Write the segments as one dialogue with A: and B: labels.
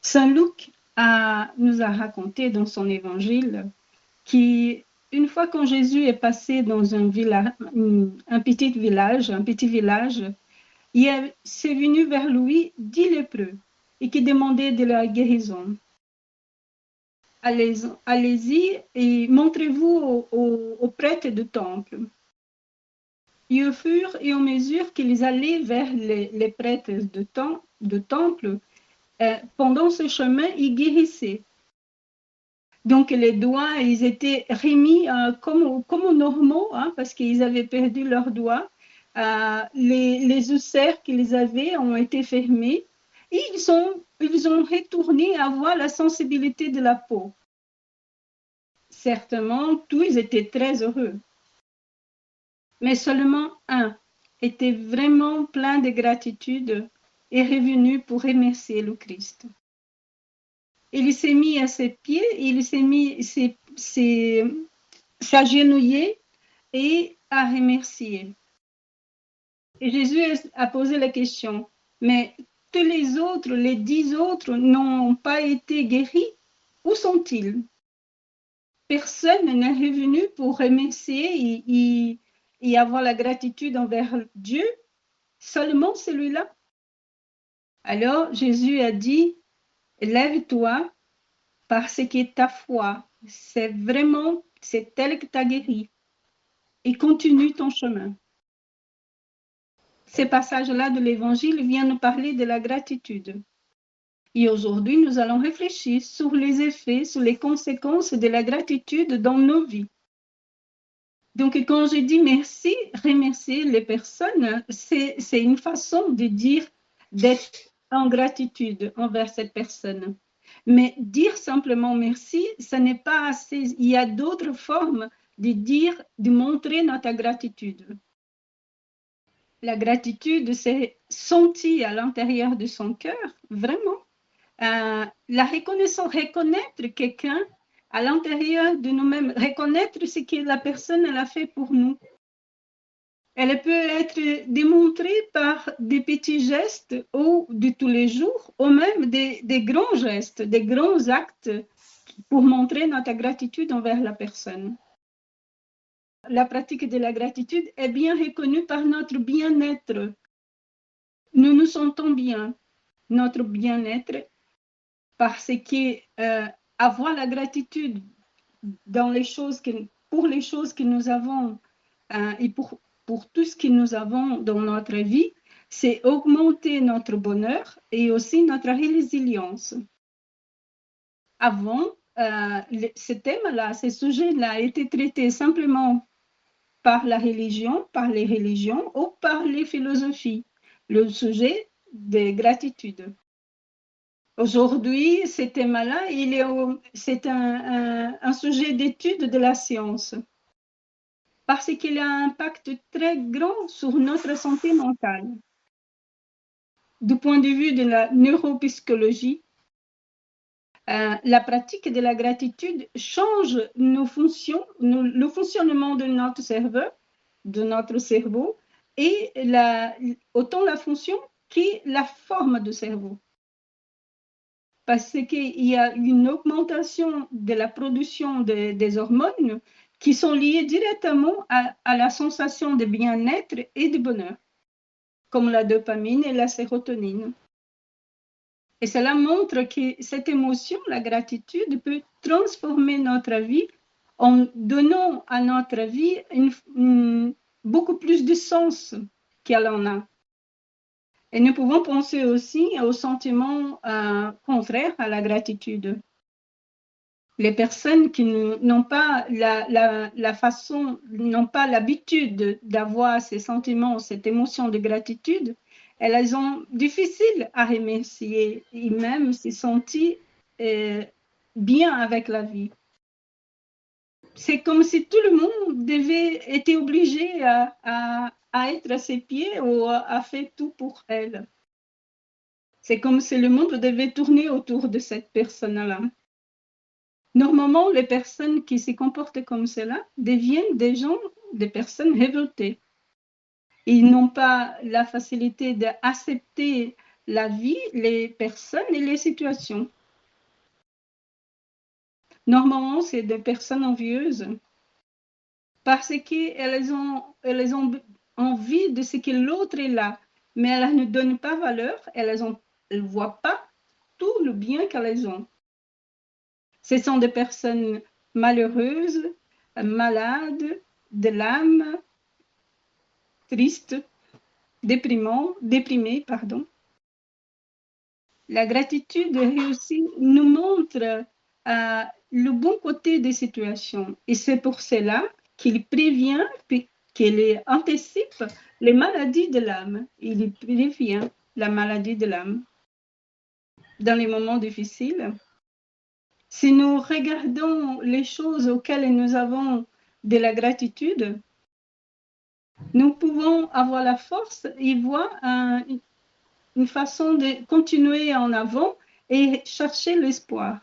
A: Saint Luc nous a raconté dans son évangile qu'une fois quand Jésus est passé dans un petit village, c'est venu vers lui 10 lépreux et qui demandaient de la guérison. Allez-y et montrez-vous aux prêtres du temple. Et au fur et à mesure qu'ils allaient vers les prêtres du temple, pendant ce chemin, ils guérissaient. Donc les doigts, ils étaient remis comme normaux, parce qu'ils avaient perdu leurs doigts. Les ulcères qu'ils avaient ont été fermés et ils ont retourné à avoir la sensibilité de la peau. Certainement, tous ils étaient très heureux. Mais seulement un était vraiment plein de gratitude et revenu pour remercier le Christ. Il s'est mis à ses pieds, il s'est agenouillé et a remercié. Et Jésus a posé la question, mais tous les autres, les 10 autres, n'ont pas été guéris? Où sont-ils? Personne n'est revenu pour remercier et avoir la gratitude envers Dieu, seulement celui-là. Alors Jésus a dit, lève-toi parce que ta foi, c'est elle qui t'a guéri. Et continue ton chemin. Ces passages-là de l'Évangile viennent nous parler de la gratitude. Et aujourd'hui, nous allons réfléchir sur les effets, sur les conséquences de la gratitude dans nos vies. Donc, quand je dis merci, remercier les personnes, c'est une façon de dire d'être en gratitude envers cette personne. Mais dire simplement merci, ce n'est pas assez. Il y a d'autres formes de montrer notre gratitude. La gratitude, c'est sentir à l'intérieur de son cœur, vraiment. La reconnaissance, reconnaître quelqu'un à l'intérieur de nous-mêmes, reconnaître ce que la personne elle a fait pour nous. Elle peut être démontrée par des petits gestes ou de tous les jours, ou même des grands gestes, des grands actes pour montrer notre gratitude envers la personne. La pratique de la gratitude est bien reconnue par notre bien-être. Nous nous sentons bien, notre bien-être, parce que avoir la gratitude pour les choses que nous avons et pour tout ce que nous avons dans notre vie, c'est augmenter notre bonheur et aussi notre résilience. Avant, ce thème-là, ce sujet-là était traité simplement par la religion, par les religions ou par les philosophies, le sujet de gratitude. Aujourd'hui, ce thème-là, c'est un sujet d'étude de la science parce qu'il a un impact très grand sur notre santé mentale. Du point de vue de la neuropsychologie, la pratique de la gratitude change le fonctionnement de notre cerveau et autant la fonction que la forme du cerveau. Parce qu'il y a une augmentation de la production des hormones qui sont liées directement à la sensation de bien-être et de bonheur, comme la dopamine et la sérotonine. Et cela montre que cette émotion, la gratitude, peut transformer notre vie en donnant à notre vie beaucoup plus de sens qu'elle en a. Et nous pouvons penser aussi aux sentiments contraires à la gratitude. Les personnes qui n'ont pas n'ont pas l'habitude d'avoir ces sentiments, cette émotion de gratitude, elles ont difficile à remercier et même se sentir bien avec la vie. C'est comme si tout le monde était obligé à être à ses pieds ou à faire tout pour elle. C'est comme si le monde devait tourner autour de cette personne-là. Normalement, les personnes qui se comportent comme cela deviennent des personnes révoltées. Ils n'ont pas la facilité d'accepter la vie, les personnes et les situations. Normalement, c'est des personnes envieuses parce qu'elles ont envie de ce que l'autre est là, mais elles ne donnent pas valeur, elles ne voient pas tout le bien qu'elles ont. Ce sont des personnes malheureuses, malades, de l'âme, tristes, déprimées, pardon. La gratitude réussie nous montre le bon côté des situations et c'est pour cela qu'il prévient, qu'il anticipe les maladies de l'âme. Il prévient la maladie de l'âme. Dans les moments difficiles, si nous regardons les choses auxquelles nous avons de la gratitude, nous pouvons avoir la force et voir une façon de continuer en avant et chercher l'espoir.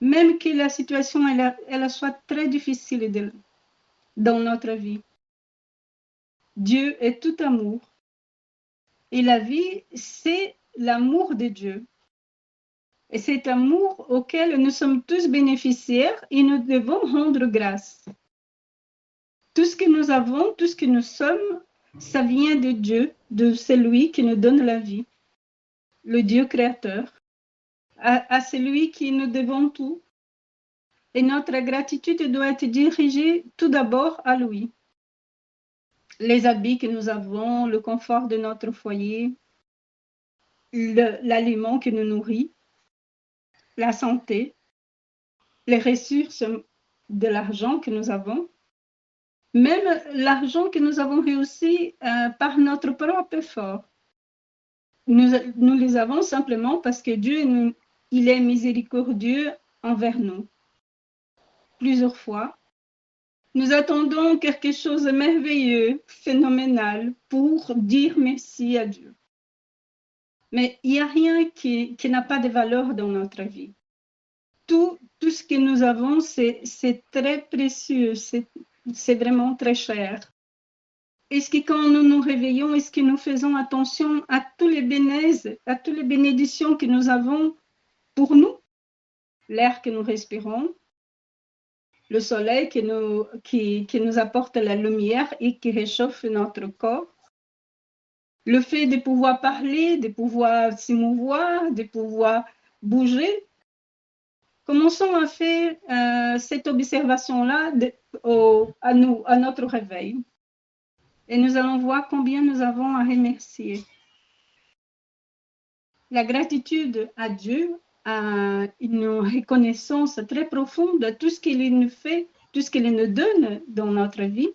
A: Même que la situation elle soit très difficile dans notre vie. Dieu est tout amour. Et la vie, c'est l'amour de Dieu. Et cet amour auquel nous sommes tous bénéficiaires et nous devons rendre grâce. Tout ce que nous avons, tout ce que nous sommes, ça vient de Dieu, de celui qui nous donne la vie, le Dieu créateur, à celui qui nous devons tout. Et notre gratitude doit être dirigée tout d'abord à lui. Les habits que nous avons, le confort de notre foyer, l'aliment qui nous nourrit, la santé, les ressources de l'argent que nous avons, même l'argent que nous avons réussi par notre propre effort. Nous les avons simplement parce que Dieu, il est miséricordieux envers nous. Plusieurs fois, nous attendons quelque chose de merveilleux, phénoménal, pour dire merci à Dieu. Mais il n'y a rien qui n'a pas de valeur dans notre vie. Tout ce que nous avons, c'est très précieux, c'est vraiment très cher. Est-ce que quand nous nous réveillons, est-ce que nous faisons attention à tous les bénéfices, à toutes les bénédictions que nous avons pour nous? L'air que nous respirons, le soleil qui nous apporte la lumière et qui réchauffe notre corps, le fait de pouvoir parler, de pouvoir s'émouvoir, de pouvoir bouger. Commençons à faire cette observation-là à notre réveil. Et nous allons voir combien nous avons à remercier. La gratitude à Dieu a une reconnaissance très profonde de tout ce qu'il nous fait, tout ce qu'il nous donne dans notre vie.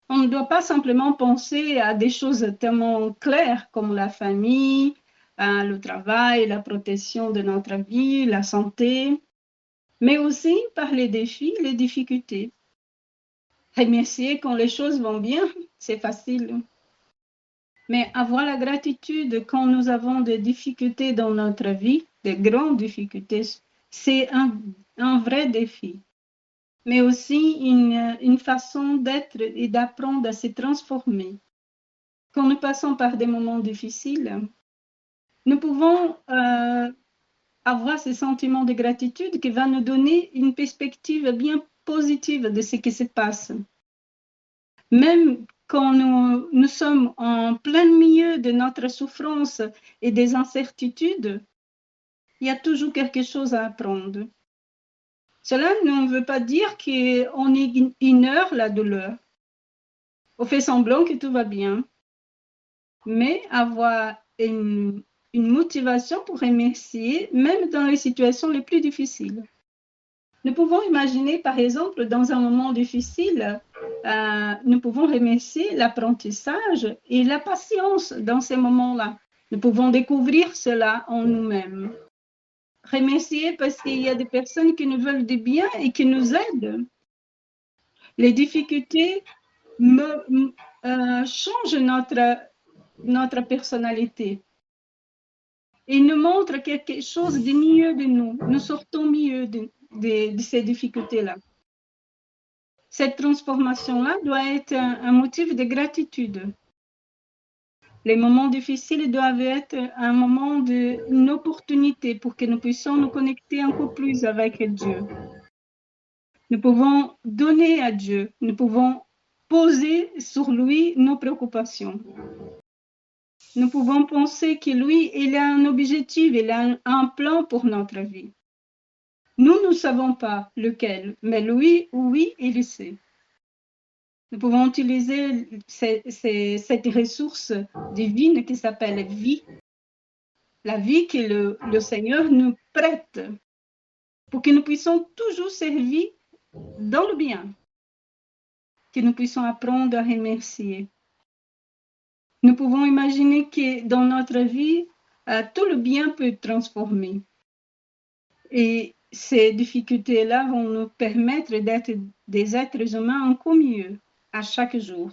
A: On ne doit pas simplement penser à des choses tellement claires comme la famille, le travail, la protection de notre vie, la santé, mais aussi par les défis, les difficultés. Remercier quand les choses vont bien, c'est facile. Mais avoir la gratitude quand nous avons des difficultés dans notre vie, des grandes difficultés, c'est un vrai défi. Mais aussi une façon d'être et d'apprendre à se transformer. Quand nous passons par des moments difficiles, nous pouvons avoir ce sentiment de gratitude qui va nous donner une perspective bien positive de ce qui se passe. Même quand nous sommes en plein milieu de notre souffrance et des incertitudes, il y a toujours quelque chose à apprendre. Cela ne veut pas dire qu'on ignore la douleur. On fait semblant que tout va bien. Mais avoir une motivation pour remercier, même dans les situations les plus difficiles. Nous pouvons imaginer, par exemple, dans un moment difficile, nous pouvons remercier l'apprentissage et la patience dans ces moments-là. Nous pouvons découvrir cela en nous-mêmes. Remercier parce qu'il y a des personnes qui nous veulent du bien et qui nous aident. Les difficultés changent notre personnalité. Il nous montre quelque chose de mieux de nous. Nous sortons mieux de ces difficultés-là. Cette transformation-là doit être un motif de gratitude. Les moments difficiles doivent être un moment d'une opportunité pour que nous puissions nous connecter encore plus avec Dieu. Nous pouvons donner à Dieu, nous pouvons poser sur lui nos préoccupations. Nous pouvons penser que lui, il a un objectif, il a un plan pour notre vie. Nous ne savons pas lequel, mais lui, oui, il le sait. Nous pouvons utiliser cette ressource divine qui s'appelle vie, la vie que le Seigneur nous prête pour que nous puissions toujours servir dans le bien, que nous puissions apprendre à remercier. Nous pouvons imaginer que dans notre vie, tout le bien peut transformer. Et ces difficultés-là vont nous permettre d'être des êtres humains encore mieux à chaque jour.